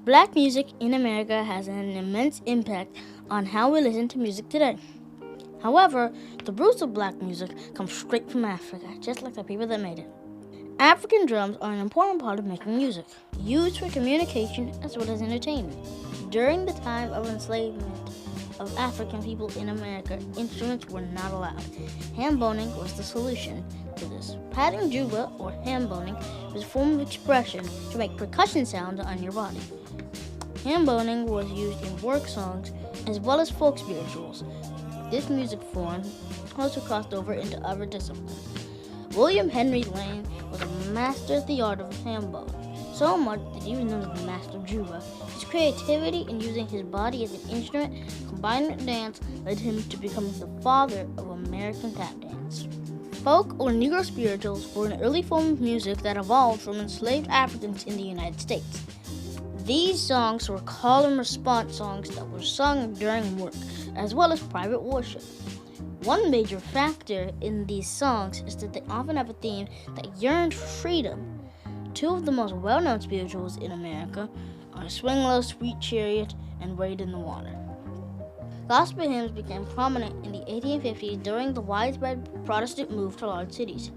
Black music in America has an immense impact on how we listen to music today. However, the roots of black music come straight from Africa, just like the people that made it. African drums are an important part of making music, used for communication as well as entertainment. During the time of enslavement of African people in America, instruments were not allowed. Ham boning was the solution to this. Patting juba, or ham boning, was a form of expression to make percussion sounds on your body. Ham boning was used in work songs as well as folk spirituals. This music form also crossed over into other disciplines. William Henry Lane was a master at the art of ham bone, so much that he was known as the master of juba. His creativity in using his body as an instrument combined with dance led him to become the father of American tap dance. Folk or Negro spirituals were an early form of music that evolved from enslaved Africans in the United States. These songs were call and response songs that were sung during work, as well as private worship. One major factor in these songs is that they often have a theme that yearned for freedom. Two of the most well-known spirituals in America are Swing Low, Sweet Chariot, and Wade in the Water. Gospel hymns became prominent in the 1850s during the widespread Protestant move to large cities.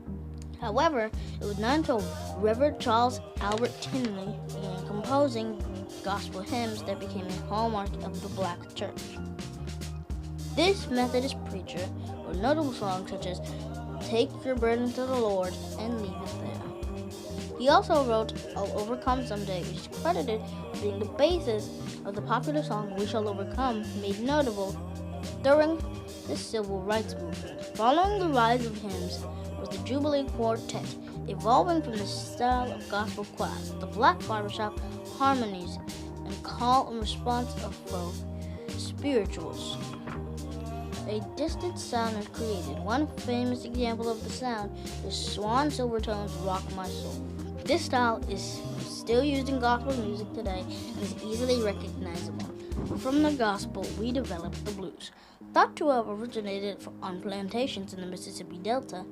However, it was not until Reverend Charles Albert Tindley began composing gospel hymns that became a hallmark of the black church. This Methodist preacher wrote notable songs such as Take Your Burden to the Lord and Leave It There. He also wrote I'll Overcome Someday, which is credited with being the basis of the popular song We Shall Overcome, made notable during the Civil Rights Movement. Following the rise of hymns was the Jubilee Quartet, evolving from the style of gospel choirs, the black barbershop harmonies, and call and response of folk spirituals. A distant sound is created. One famous example of the sound is Swan Silvertone's Rock My Soul. This style is still used in gospel music today and is easily recognizable. From the gospel, we developed the blues. Thought to have originated on plantations in the Mississippi Delta,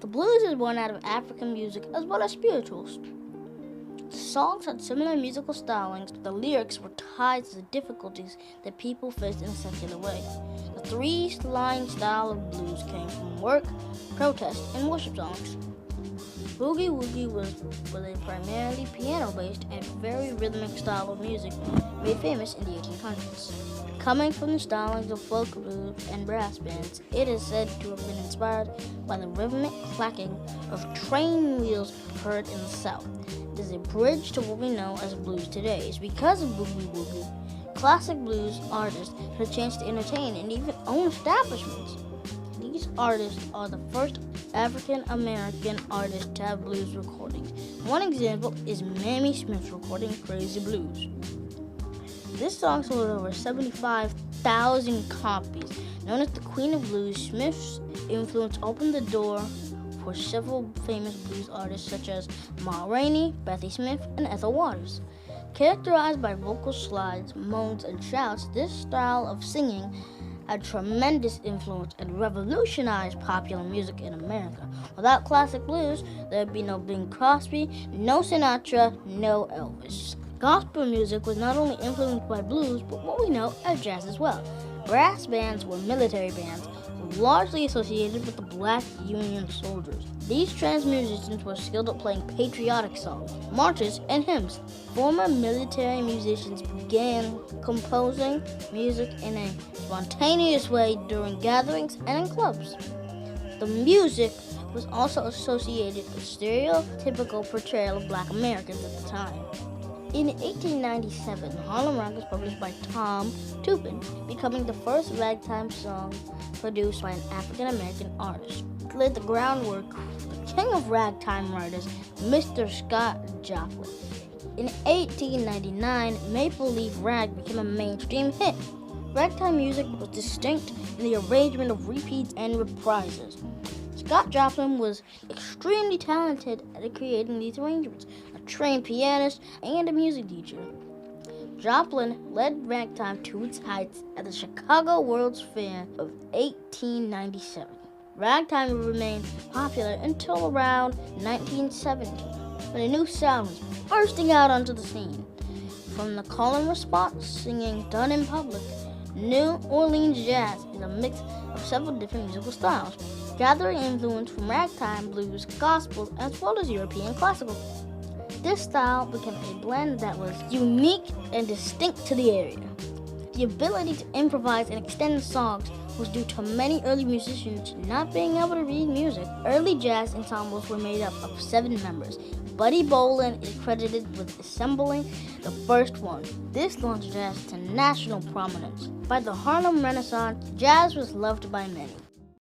the blues is born out of African music as well as spirituals. The songs had similar musical stylings, but the lyrics were tied to the difficulties that people faced in a secular way. The three-line style of blues came from work, protest, and worship songs. Boogie Woogie was a primarily piano-based and very rhythmic style of music made famous in the 1800s. Coming from the stylings of folk blues and brass bands, it is said to have been inspired by the rhythmic clacking of train wheels heard in the South. It is a bridge to what we know as blues today. It's because of Boogie Woogie, classic blues artists had a chance to entertain and even own establishments. These artists are the first African American artists to have blues recordings. One example is Mamie Smith's recording Crazy Blues. This song sold over 75,000 copies. Known as the Queen of Blues, Smith's influence opened the door for several famous blues artists such as Ma Rainey, Bessie Smith, and Ethel Waters. Characterized by vocal slides, moans, and shouts, this style of singing had tremendous influence and revolutionized popular music in America. Without classic blues, there'd be no Bing Crosby, no Sinatra, no Elvis. Gospel music was not only influenced by blues, but what we know as jazz as well. Brass bands were military bands, largely associated with the black Union soldiers. These trans musicians were skilled at playing patriotic songs, marches, and hymns. Former military musicians began composing music in a spontaneous way during gatherings and in clubs. The music was also associated with stereotypical portrayal of black Americans at the time. In 1897, Harlem Rock was published by Tom Tupin, becoming the first ragtime song produced by an African-American artist. It laid the groundwork for the king of ragtime writers, Mr. Scott Joplin. In 1899, Maple Leaf Rag became a mainstream hit. Ragtime music was distinct in the arrangement of repeats and reprises. Scott Joplin was extremely talented at creating these arrangements, a trained pianist and a music teacher. Joplin led ragtime to its heights at the Chicago World's Fair of 1897. Ragtime remained popular until around 1970, when a new sound was bursting out onto the scene. From the call and response singing done in public, New Orleans jazz is a mix of several different musical styles, gathering influence from ragtime, blues, gospel, as well as European classical. This style became a blend that was unique and distinct to the area. The ability to improvise and extend songs was due to many early musicians not being able to read music. Early jazz ensembles were made up of 7 members. Buddy Bolin is credited with assembling the first one. This launched jazz to national prominence. By the Harlem Renaissance, jazz was loved by many.